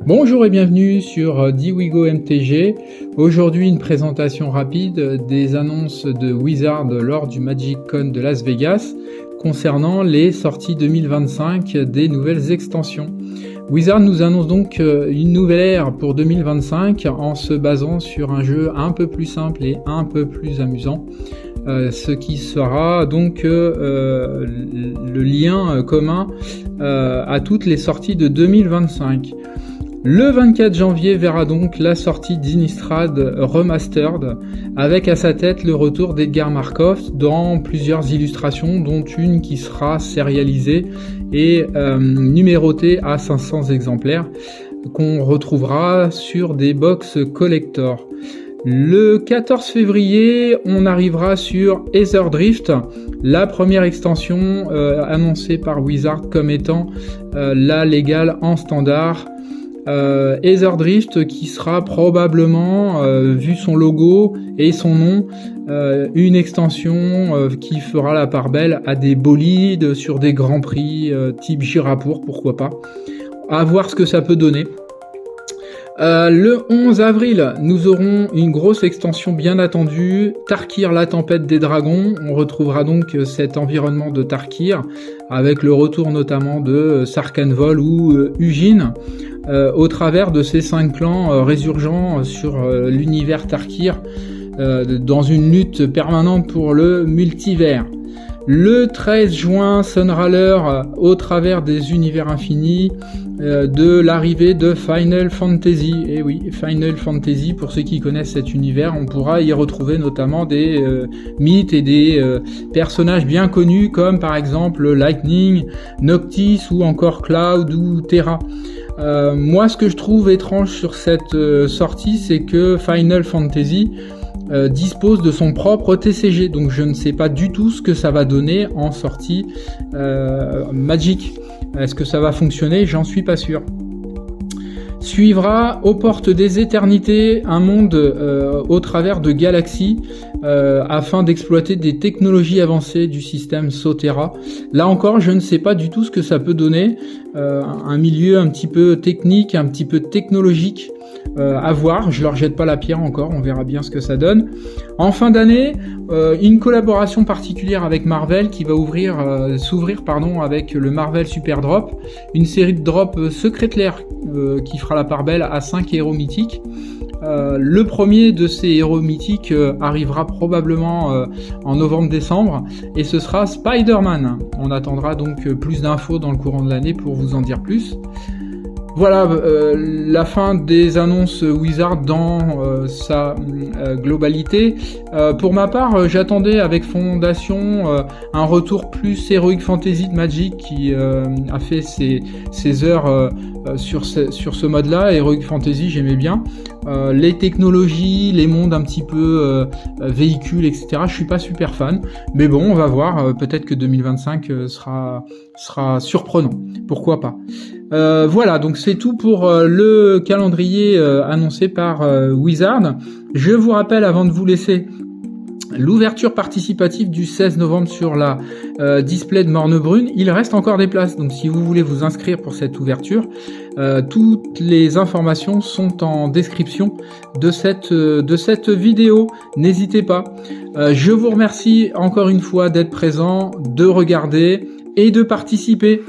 Bonjour et bienvenue sur DWIGO MTG. Aujourd'hui, une présentation rapide des annonces de Wizard lors du MagicCon de Las Vegas concernant les sorties 2025 des nouvelles extensions. Wizard nous annonce donc une nouvelle ère pour 2025 en se basant sur un jeu un peu plus simple et un peu plus amusant. Ce qui sera donc le lien commun à toutes les sorties de 2025. Le 24 janvier verra donc la sortie d'Innistrad Remastered, avec à sa tête le retour d'Edgar Markov dans plusieurs illustrations, dont une qui sera sérialisée et numérotée à 500 exemplaires, qu'on retrouvera sur des box collector. Le 14 février, on arrivera sur Aetherdrift, la première extension annoncée par Wizard comme étant la légale en standard. Aetherdrift qui sera probablement, vu son logo et son nom, une extension qui fera la part belle à des bolides sur des grands prix type Ghirapur, pourquoi pas. À voir ce que ça peut donner. Le 11 avril, nous aurons une grosse extension bien attendue, Tarkir la tempête des dragons. On retrouvera donc cet environnement de Tarkir, avec le retour notamment de Sarkhanvol ou Ugin, au travers de ces 5 clans résurgents sur l'univers Tarkir, dans une lutte permanente pour le multivers. Le 13 juin sonnera l'heure, au travers des univers infinis, de l'arrivée de Final Fantasy. Et oui, Final Fantasy, pour ceux qui connaissent cet univers, on pourra y retrouver notamment des mythes et des personnages bien connus, comme par exemple Lightning, Noctis ou encore Cloud ou Terra. Moi, ce que je trouve étrange sur cette sortie, c'est que Final Fantasy dispose de son propre TCG, donc je ne sais pas du tout ce que ça va donner en sortie Magic. Est-ce que ça va fonctionner? J'en suis pas sûr. Suivra aux portes des éternités un monde au travers de galaxies afin d'exploiter des technologies avancées du système Sotera. Là encore, je ne sais pas du tout ce que ça peut donner. Un milieu un petit peu technique, un petit peu technologique. À voir, je leur jette pas la pierre encore, on verra bien ce que ça donne. En fin d'année, une collaboration particulière avec Marvel qui va s'ouvrir avec le Marvel Super Drop, une série de drops secrétaires qui fera la part belle à 5 héros mythiques. Le premier de ces héros mythiques arrivera probablement en novembre-décembre et ce sera Spider-Man. On attendra donc plus d'infos dans le courant de l'année pour vous en dire plus. Voilà la fin des annonces Wizard dans sa globalité. Pour ma part, j'attendais avec Fondation un retour plus Heroic Fantasy de Magic qui a fait ses heures sur ce mode-là. Heroic Fantasy, j'aimais bien. Les technologies, les mondes un petit peu véhicules, etc. Je suis pas super fan, mais bon, on va voir. Peut-être que 2025 sera surprenant. Pourquoi pas. Voilà, donc c'est tout pour le calendrier annoncé par Wizard. Je vous rappelle, avant de vous laisser, l'ouverture participative du 16 novembre sur la display de Mornebrune. Il reste encore des places, donc si vous voulez vous inscrire pour cette ouverture, toutes les informations sont en description de cette vidéo. N'hésitez pas. Je vous remercie encore une fois d'être présent, de regarder et de participer.